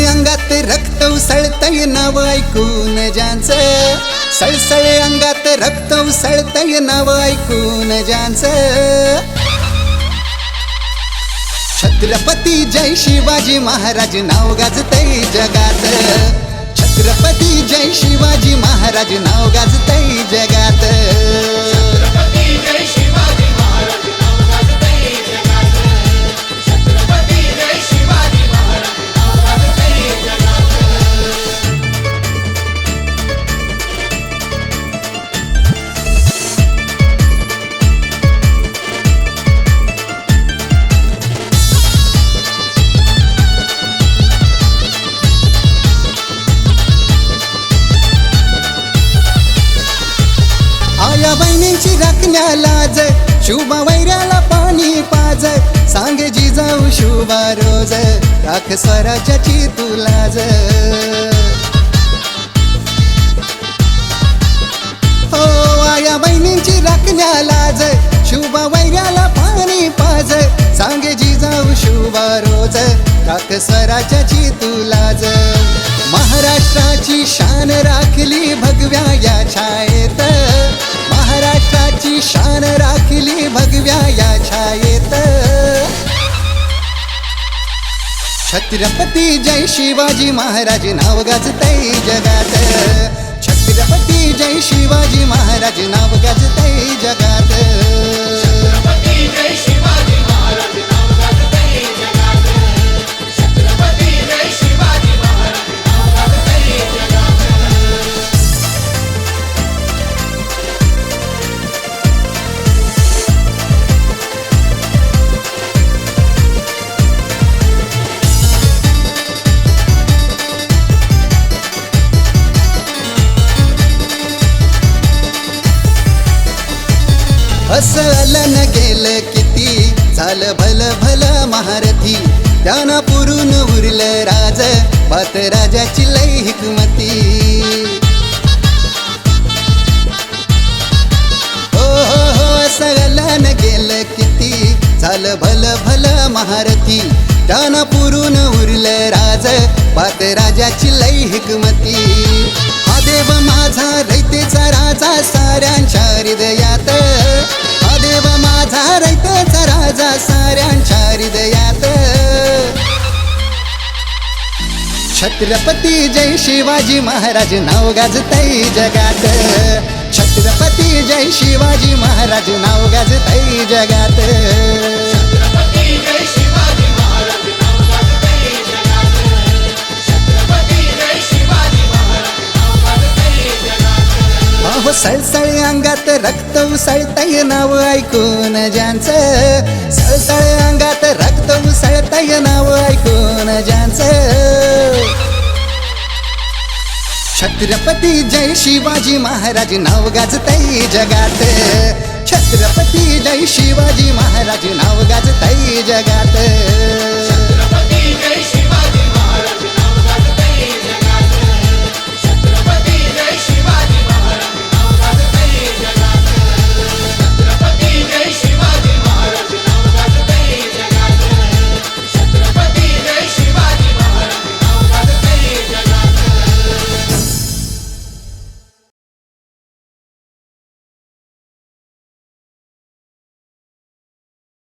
सळसळ अंगात रक्त उसळतय नाव ऐकून ज्यांचं, सळसळ अंगात रक्त उसळतय नाव ऐकून ज्यांचं. छत्रपती जय शिवाजी महाराज नाव गाजतय जगात. छत्रपती जय शिवाजी महाराज नाव गाजतय जगात. आया बहिणींची राखण्या लाज, शुभा वैऱ्याला पाणी पाज. सांगे जिजाऊ शुभा रोज, राख स्वराज्याची तू लाज. हो आया बहिणींची राखण्या लाज, शुभा वैऱ्याला पाणी पाज. सांगे जिजाऊ शुभा रोज, राख स्वराज्याची तू लाज. महाराष्ट्राची शान राखली भगव्या या छायेत. महाराष्ट्राची शान राखली भगव्या या छायेत. छत्रपती जय शिवाजी महाराज नाव गाजतय जगात. छत्रपती जय शिवाजी महाराज नाव गाजतय जगात. छत्रपती जय शिवाजी महाराज नाव गाजतय जगात. छत्रपती जय शिवाजी महाराज नाव गाजतय जगात. असलं न गेलं किती, झालं भलं भलं महारथी. त्यांना पुरून उरलं राज, पात राजाची लय हिकमती. हो हो हो असलं न गेलं किती, झालं भलं भलं महारथी. त्यांना पुरून उरलं राज, पात राजाची लय हिकमती. हा देव माझा रयतेचा राजा साऱ्यांच्या हृदयात. हा देव माझा रयतेचा राजा साऱ्यांच्या हृदयात. छत्रपती जय शिवाजी महाराज नाव गाजतय जगात. छत्रपती जय शिवाजी महाराज नाव गाजतय जगात. छत्रपती जय शिवाजी महाराज नाव गाजतय जगात. छत्रपती जय शिवाजी महाराज नाव गाजतय जगात. अहो सळसळ अंगात रक्त उसळतय नाव ऐकून ज्यांचं. सळसळ अंगात रक्त उसळतय नाव ऐकून ज्यांचं. छत्रपती जय शिवाजी महाराज नाव गाजतय जगात. छत्रपती जय शिवाजी महाराज नाव गाजतय जगात.